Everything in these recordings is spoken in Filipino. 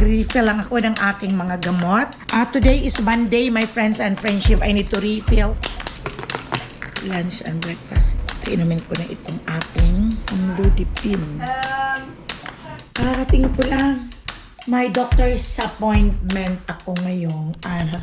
Mag-refill lang ako ng aking mga gamot. Today is Monday, my friends and friendship. I need to refill lunch and breakfast. Inumin ko na itong aking amlodipine. Kararating ko lang. May doctor's appointment ako ngayong araw.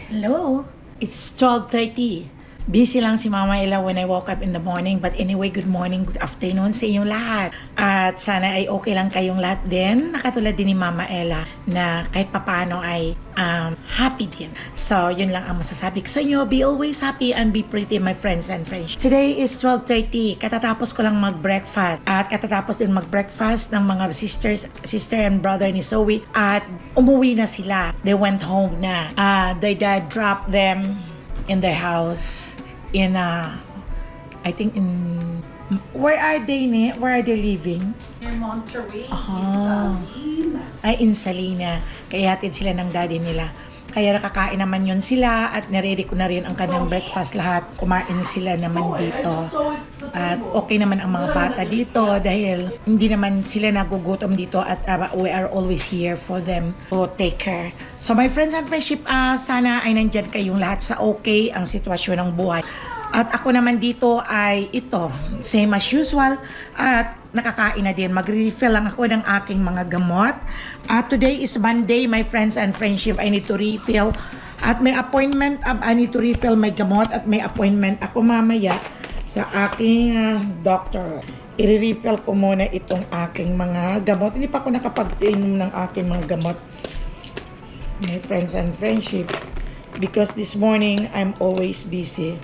Hello, it's 12:30. Busy lang si Mama Ella when I woke up in the morning. But anyway, good morning, good afternoon sa inyong lahat. At sana ay okay lang kayong lahat din. Nakatulad din ni Mama Ella na kahit papano ay happy din. So, yun lang ang masasabi ko sa inyo. Be always happy and be pretty, my friends and friends. Today is 12:30. Katatapos ko lang mag-breakfast. At katatapos din mag-breakfast ng mga sister and brother ni Zoe. At umuwi na sila. They went home na. Their dad dropped them in their house in I think in where are they living? In Monterey, In Salinas. Kaya hatid sila ng daddy nila. Kaya nakakain naman yun sila at naready ko na rin ang kanilang breakfast lahat. Kumain sila naman dito. At okay naman ang mga bata dito dahil hindi naman sila nagugutom dito at we are always here for them to take care. So my friends and friendship, sana ay nandyan kayong lahat sa okay ang sitwasyon ng buhay. At ako naman dito ay ito, same as usual at nakakain na din. Mag-refill lang ako ng aking mga gamot. Today is Monday, my friends and friendship. I need to refill. At may appointment, I need to refill my gamot at may appointment ako mamaya sa aking doctor. I-refill ko muna itong aking mga gamot. Hindi pa ako nakapag-inom ng aking mga gamot. My friends and friendship. Because this morning, I'm always busy.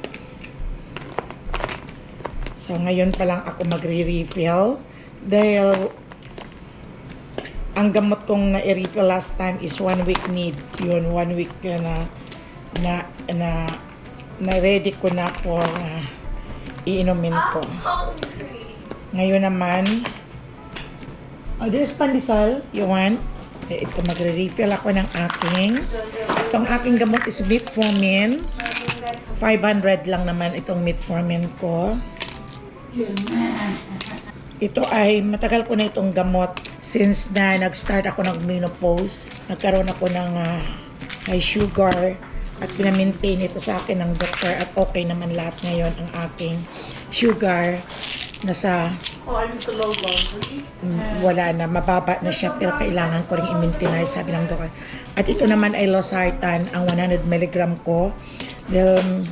So, ngayon pa lang ako magre-refill dahil ang gamot kong na-refill last time is 1 week need. Yun, 1 week na ready ko na for iinumin ko. Ngayon naman, there's pandesal. You want? Ito, magre-refill ako ng itong aking gamot is metformin. 500 lang naman itong metformin ko. Ito ay matagal ko na itong gamot since na nag-start ako ng menopause. Nagkaroon ako ng high sugar at pinamintain ito sa akin ng doktor at okay naman lahat ngayon ang aking sugar. Nasa wala na, mababa na siya pero kailangan ko rin i-maintain sabi ng doktor. At ito naman ay losartan, ang 100 mg ko. Dahil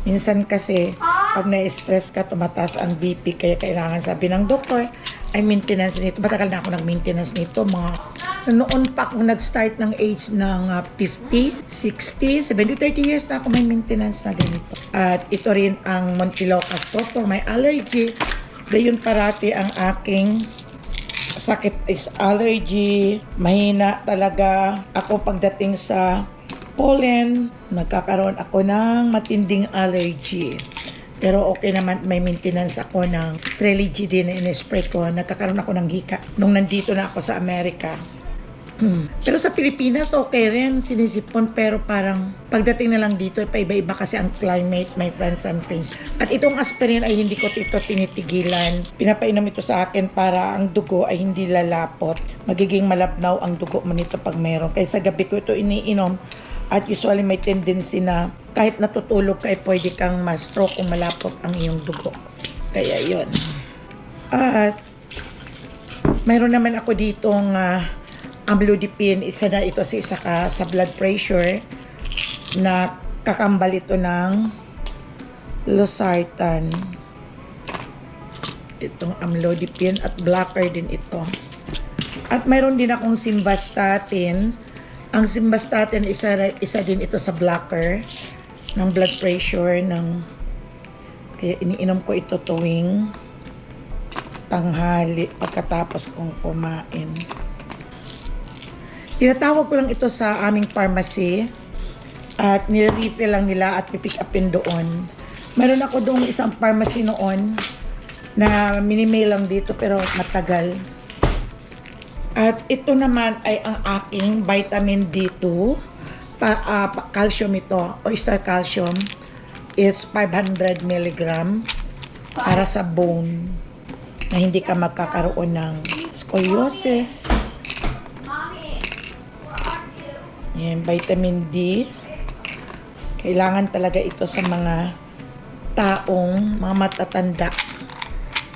minsan kasi pag na-stress ka, tumataas ang BP, kaya kailangan sabi ng doktor ay maintenance nito. Matagal na ako nag-maintenance nito. Noon pa ako nag-start ng age ng 50, 60, 70, 30 years na ako may maintenance na ganito. At ito rin ang Montelocas ko for my allergy. Gayon parati ang aking sakit is allergy. Mahina talaga ako pagdating sa pollen. Nagkakaroon ako ng matinding allergy. Pero okay naman, may maintenance ako ng Trelegy din na in-spray ko. Nagkakaroon ako ng hika nung nandito na ako sa Amerika. Pero sa Pilipinas, okay rin, sinisipon. Pero parang pagdating na lang dito, paiba-iba kasi ang climate, my friends and friends. At itong aspirin ay hindi ko ito tinitigilan. Pinapainom ito sa akin para ang dugo ay hindi lalapot. Magiging malabnaw ang dugo mo nito pag mayroon. Kaya sa gabi ko ito iniinom. At usually may tendency na kahit natutulog ka, pwede kang ma-stroke kung malapot ang iyong dugo. Kaya yun. At mayroon naman ako ditong amlodipine. Isa na ito sa blood pressure na kakambal ito ng losartan. Itong amlodipine at blocker din ito. At mayroon din akong simvastatin. Ang simvastatin, isa din ito sa blocker ng blood pressure. Kaya iniinom ko ito tuwing tanghali pagkatapos kong kumain. Tinatawag ko lang ito sa aming pharmacy at nire-refill lang nila at pipick upin doon. Meron ako doong isang pharmacy noon na mini-mail lang dito pero matagal. At ito naman ay ang aking vitamin D2. Calcium ito, oyster calcium is 500 milligram para sa bone na hindi ka magkakaroon ng scoliosis. Yan, vitamin D. Kailangan talaga ito sa mga taong, mga matatanda.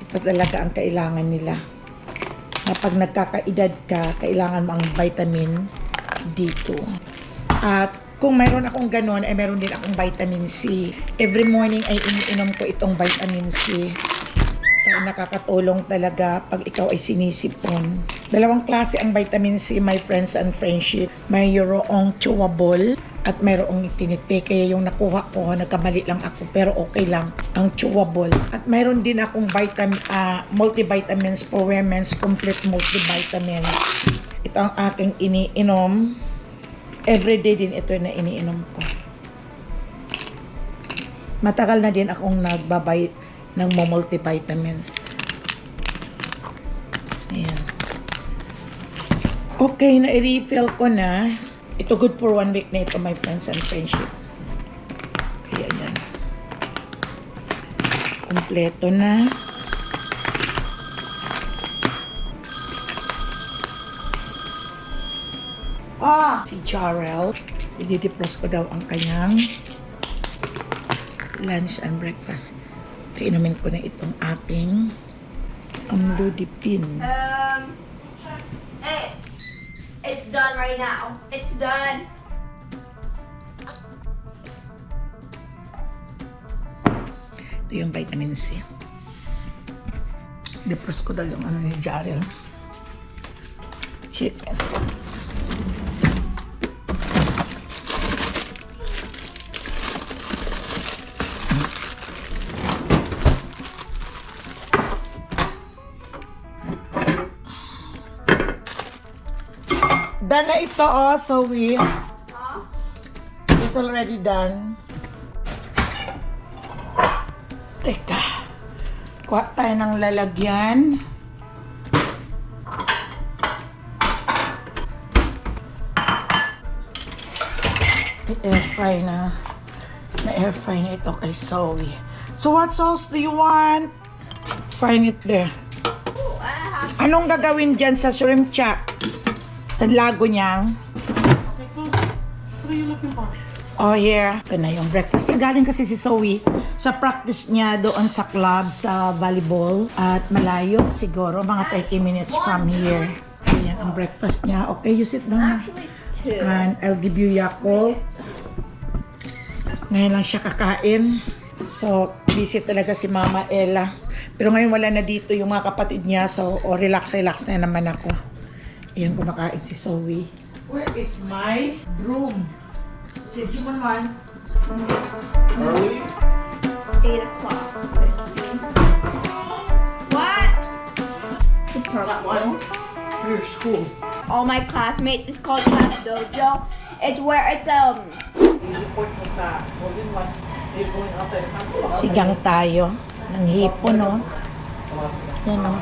Ito talaga ang kailangan nila. Na pag nagkakaedad ka, kailangan mo ang vitamin D2. At kung mayroon akong ganun, ay mayroon din akong vitamin C. Every morning ay iniinom ko itong vitamin C. Kaya nakakatulong talaga pag ikaw ay sinisipon. Dalawang klase ang vitamin C, my friends and friendship. Mayroong chewable at mayroong tinite. Kaya yung nakuha ko, nagkamali lang ako, pero okay lang ang chewable. At mayroon din akong multivitamins for women's complete multivitamin. Ito ang aking iniinom. Everyday din ito na iniinom ko. Matagal na din akong nagbabay ng multivitamins. Ayan. Okay, na-refill ko na. Ito good for 1 week na ito, my friends and friendship. Kaya yan. Kompleto na. Si Jarrell, i-defrost ko daw ang kanyang lunch and breakfast. Inumin ko na itong aking amlodipine. It's done right now. It's done. Ito yung vitamin C. Defrost ko daw yung ano ni Jarrell. Chicken. Done na ito, so it's already done. Teka, kuha tayo ng lalagyan. I-air fry na. Na-air fry na ito kay Zoe. So what sauce do you want? Find it there. Anong gagawin dyan sa shrimp chop? Tadlago niyang. What are you looking for? Oh, here. Ito na yung breakfast. Galing kasi si Zoe sa practice niya doon sa club sa volleyball. At malayo siguro, mga 30 minutes from here. Ayan ang breakfast niya. Okay, you sit down. Actually, 2. And I'll give you Yakult. Ngayon lang siya kakain. So, busy talaga si Mama Ella. Pero ngayon wala na dito yung mga kapatid niya. So, relax na naman ako. Ayan, kumakain si Zoe. Where is my broom? Since you want one. Early? 8 o'clock. 15. What? The purple one. Your school. All my classmates. It's called Class Dojo. It's where it's Report mo sa holding one. They're going outside the campus. Sigang tayo. Ng hipon, no? Yan, no?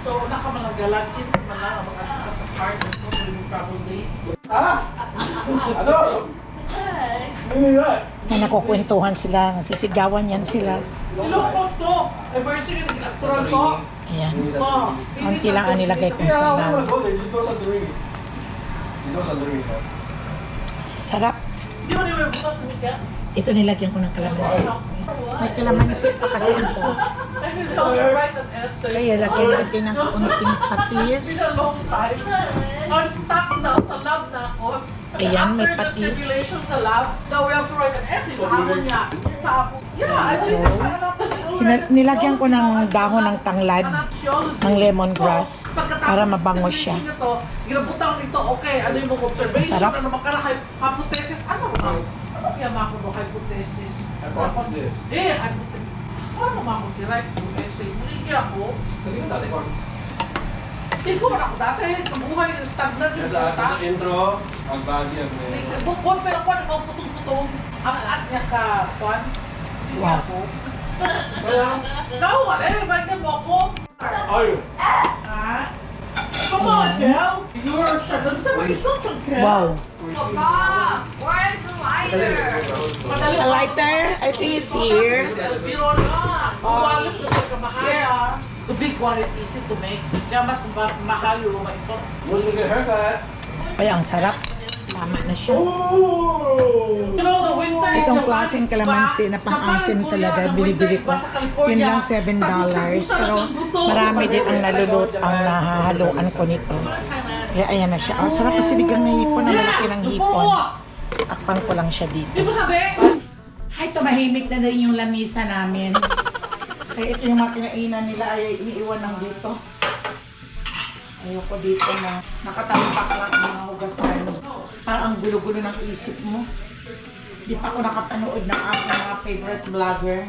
So, nakamalagalag in man lang ang mga taas sa card. Mo probably. Ano? Na nakukwentuhan sila. Nasisigawan yan sila. Ilocos to. Emergency ka nag-electoral to. Ayan. Oh. Konti lang ang nilagay ko sa bawang. Just go sa During. Just go sa During. Sarap. Di ba nila bukas ni Mika? Ito nilagyan ko ng kalamansi. May kalamansi pa kasi ito. I mean, they'll write an essay. Kaya lagyan natin ng kaunting patis. It's been a long time. On stock na, sa lab na ako. Kasi Ayan, may after the patis. stimulation sa lab, now we have to write an essay. Hapon niya. Sa apo. Yeah, I think that's why I'm not Nilagyan ko ng dahon ng tanglad, ng lemongrass, para mabango siya. Ginabutan nito, okay, ano yung mga observation, Masarap. ano makarahay, hypothesis, ano ba? Ano kaya mako mo hypothesis? Hypothesis. Hypothesis. Ano mako direct hypothesis? Muli ako, Kanina dati ko. hindi ko man ako dati, kabuhay, stagnant yung Sa bata. intro, ang bagay ang Bukod, pero kung ano mga putong-putong, ang at niya ka, kwan, hindi Wow. ako. No, wala, bagay mo ako. Ayo. Ha? Come on, Kel. You're shut. Somebody such a Kel. Wow. Papa, where's the lighter? A lighter? I think it's here. Biro na. Wallet na sa kamahal. The big one is easy to make. Kaya mas mahal yung mga iso. Where's the haircut? Ay, ang sarap. Tama na siya. You know, the winter in Itong Japan klaseng is kalamansi na bad. pang-asim Japan, talaga, Korea, the binibili winter ko. iba sa California. Yun lang $7. Pero marami din ang nalulot, ang nahahaluan ko nito. Kaya ayan na siya. Oh, sarap kasi digang na hipon, ang malaki ng hipon. Takpan ko lang siya dito. Di mo sabi? Ay, tumahimik na rin yung lamisa namin. Kaya ito yung mga kinainan nila ay iniiwan lang dito. Ayoko dito na nakatampak lang ang mga hugasan. Parang ang gulo-gulo ng isip mo. Di pa ako nakapanood ng aking mga favorite vlogger.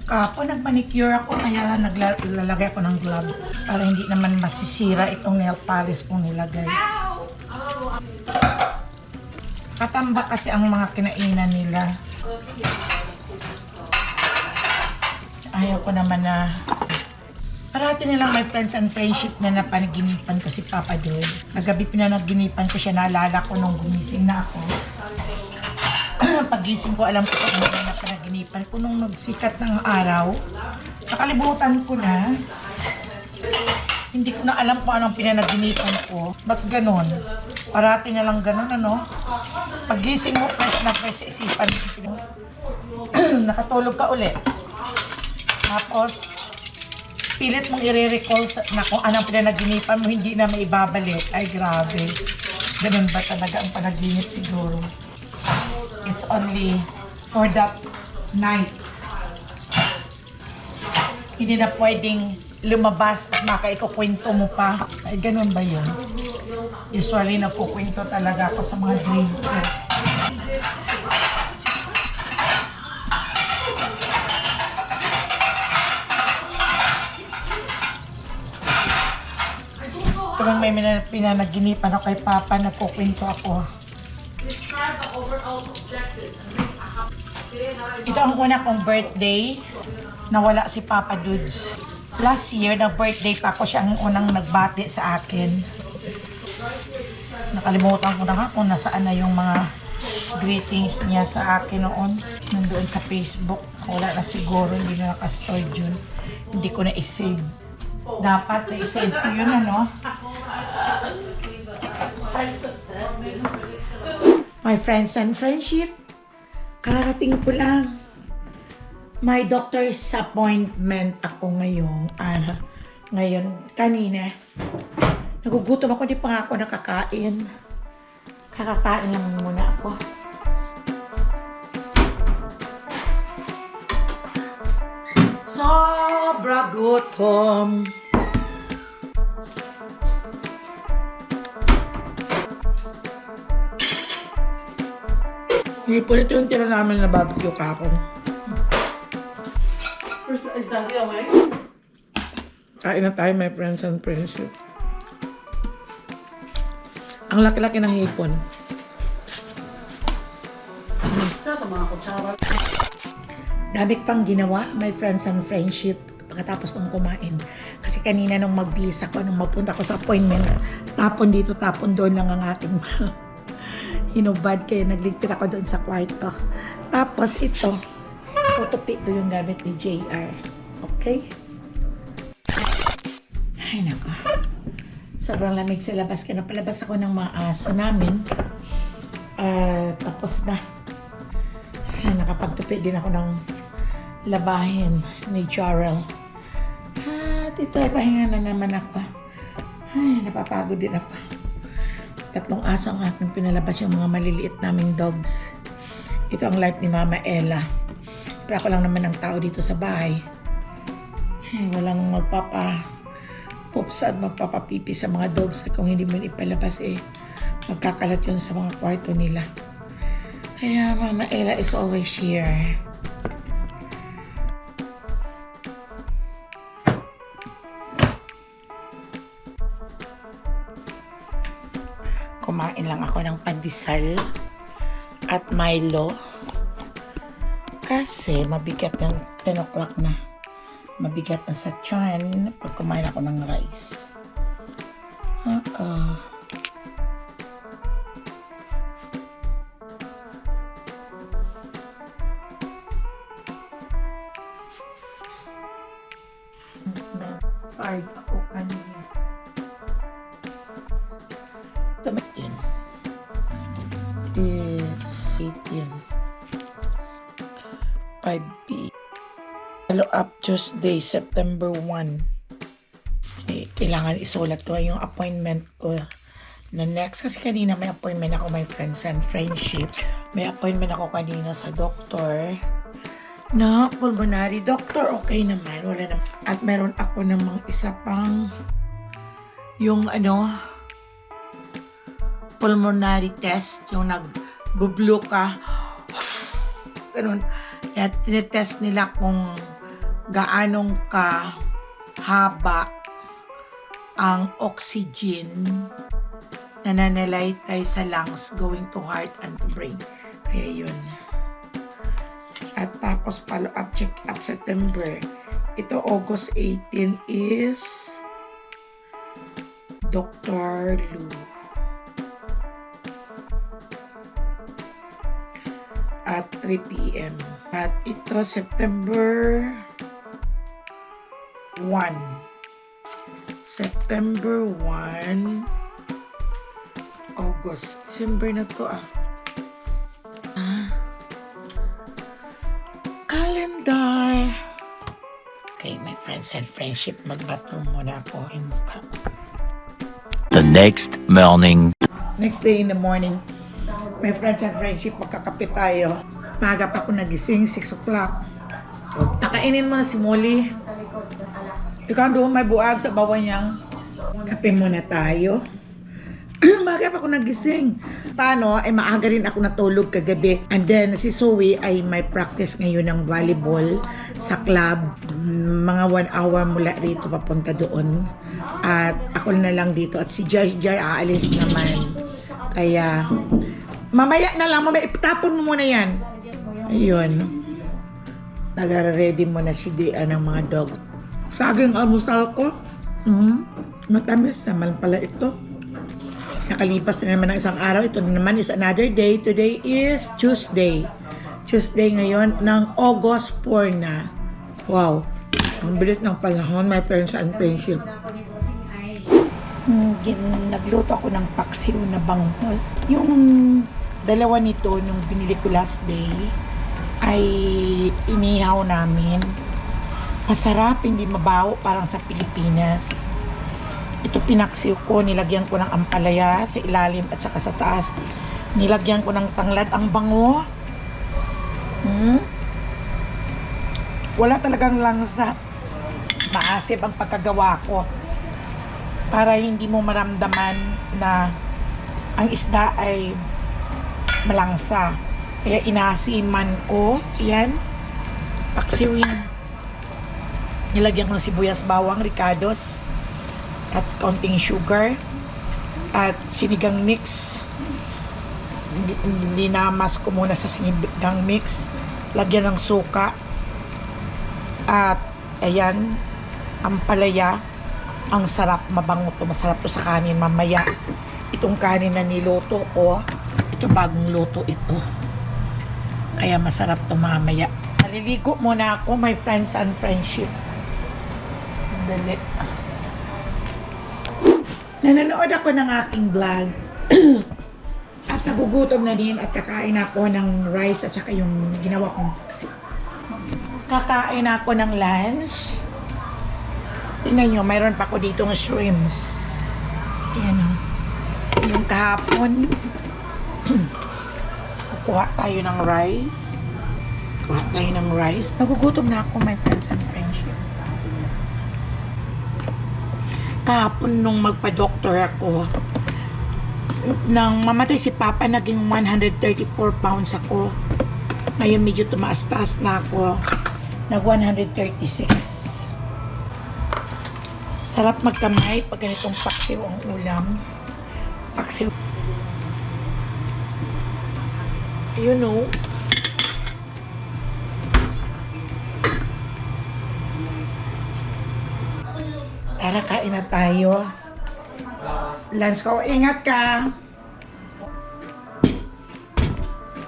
Kapo, nagmanicure ako kaya naglalagay ako ng glove para hindi naman masisira itong nail polish kong nilagay. Katamba kasi ang mga kinainan nila. Ayaw ko naman na parati nilang may friends and friendship na napanaginipan ko si Papa Dod. Nagabi pinanaginipan ko siya, naalala ko nung gumising na ako. Pagising ko, alam ko kung ano na panaginipan ko nung nagsikat ng araw. Nakalimutan ko na. Hindi ko na alam kung anong pinanaginipan ko. Ba't ganon? Parati na lang ganon, ano? Pagising mo, fresh na fresh sa isipan. Nakatulog ka uli. Tapos, pilit mong i-recall na kung anong pinanaginipan mo, hindi na maibabalik. Ay, grabe. Ganon ba talaga ang panaginip siguro? It's only for that night. Hindi na pwedeng lumabas at makaikukwento mo pa. Ay, ganun ba yun? Usually, nagkukwento talaga ako sa mga dream ko. Tuwing may pinanaginipan ako kay Papa, nagkukwento ako. Ito ang una kong birthday na wala si Papa Dudes. Last year, nag-birthday pa ako, siya ang unang nagbati sa akin. Nakalimutan ko na nga kung nasaan na yung mga greetings niya sa akin noon. Nandoon sa Facebook. Wala na siguro, hindi na nakastored yun. Hindi ko na isave. Dapat na isave ko yun, ano? My friends and friendship, kararating ko lang. May doctor's appointment ako ngayon, kanina. Nagugutom ako, di pa nga ako nakakain. Kakakain lang muna ako. Sobra gutom. Ito yung tira namin na barbecue kapon. Is that the way? Kain na tayo, my friends and friendship. Ang laki-laki ng hipon. Ito mga kutsara. Dami pang ginawa, my friends and friendship, pagkatapos kong kumain. Kasi kanina nung magbihis ako, nung mapunta ko sa appointment, tapon dito, tapon doon lang ang ating hinubad, kaya nagligpit ako doon sa kwarto. Tapos ito, photopik do yung gamit ni JR. Okay? Ay nako. Sobrang lamig sa labas, kaya napalabas ako ng mga aso namin. Tapos na. Nakapagtupi din ako ng labahin ni Jarrell. At ito ay pahinga na naman ako. Ay, napapagod din ako. 3 aso ang aking pinalabas, yung mga maliliit naming dogs. Ito ang life ni Mama Ella. Pero ako lang naman ang tao dito sa bahay. Ay, walang magpapa-poops at magpapapipi sa mga dogs. Kung hindi mo ipalabas, magkakalat yun sa mga kwarto nila. Kaya Mama Ella is always here. Kumain lang ako ng pandesal at Milo. Kasi mabigat ng 10 o'clock na. Mabigat na sa tiyan pag kumain ako ng rice. Nag-card ako kanina. Damit din. It's 18. 5 p. Follow up Tuesday, September 1. Kailangan isulat ko yung appointment ko na next. Kasi kanina may appointment ako, my friends and friendship. May appointment ako kanina sa doktor na pulmonary. Doctor, okay naman. Wala naman. At meron ako namang isa pang yung pulmonary test. Yung nag-bublo ka. Ganun. At tinetest nila kung gaanong ka haba ang oxygen na nanalaitay sa lungs going to heart and to brain. Kaya yun. At tapos follow-up check-up September. Ito August 18 is Dr. Lou. At 3 p.m. At ito September 1. September 1. August. December na to Calendar. Okay, my friends and friendship, magbathroom muna ako yung mukha. The next morning. Next day in the morning, my friends and friendship, magkakape tayo. Maaga pa ako nagising, 6 o'clock. Takainin mo na si Molly. Ikaw doon may buag sa bawa niyang. Kape muna tayo. Maaga pa ako nagising. Paano? Ay maaga rin ako natulog kagabi. And then si Zoe ay may practice ngayon ng volleyball sa club. Mga 1 hour mula rito papunta doon. At ako na lang dito. At si Jar aalis naman. Kaya mamaya na lang. Mamaya itapon mo muna yan. Ayun. Nag-ready mo na si Dia ng mga dog. Saging almusal ko. Matamis naman pala ito. Nakalipas na naman ng isang araw. Ito naman is another day. Today is Tuesday. Tuesday ngayon ng August 4 na. Wow. Ang bilis ng panahon, my friends and friendship. Nagluto ako ng paksiw na bangus. Yung dalawa nito, nung binili ko last day, ay inihaw namin. Masarap, hindi mabaho, parang sa Pilipinas. Ito pinaksiw ko, nilagyan ko ng ampalaya sa ilalim at saka sa taas. Nilagyan ko ng tanglad, ang bango. Wala talagang langsa. Maasip ang pagkagawa ko. Para hindi mo maramdaman na ang isda ay malangsa. Kaya inasiman ko. Yan. Paksiw yan. Nilagyan ko ng sibuyas, bawang, ricados, at kaunting sugar, at sinigang mix. Linamas ko muna sa sinigang mix. Lagyan ng suka. At ayan, ampalaya. Ang sarap, mabango to. Masarap to sa kanin mamaya. Itong kanin na niluto ko, ito bagong luto ito. Kaya masarap to mamaya. Naliligo muna ako, my friends and friendship. Dali. Nanonood ako ng aking vlog. At nagugutom na din at kakain ako ng rice at saka yung ginawa kong paksi. Kakain ako ng lunch. Tingnan nyo, mayroon pa ako ditong shrimps. Ayan o. Yung kahapon, kukuha tayo ng rice. Nagugutom na ako, my friends and friendship. Kahapon nung magpa-doctor ako, nang mamatay si Papa, naging 134 pounds ako. Ngayon medyo tumaas-taas na ako. Nag 136. Sarap magkamay pag ganitong paksiw ang ulam. Paksiw. You know. Tara, kain na tayo. Lance ko, ingat ka.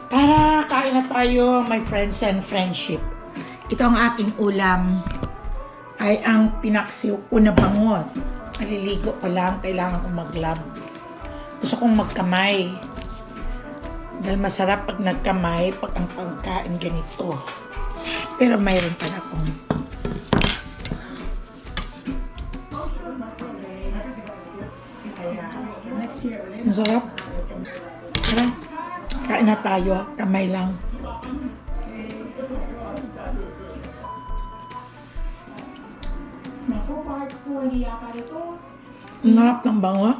Tara, kain na tayo, my friends and friendship. Ito ang aking ulam ay ang pinaksiw ko na bangos. Naliligo pa lang, kailangan kong mag-lab. Gusto kong magkamay. Dahil masarap pag nagkamay, pag ang pagkain ganito. Pero mayroon pa na akong ang sarap. Tara, kain na tayo. Kamay lang. Ang sarap ng bango.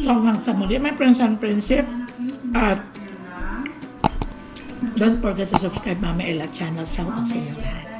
So hanggang sa muli, my friends and friendship. At don't forget to subscribe Mama Ella channel. Shout out sa inyo lahat.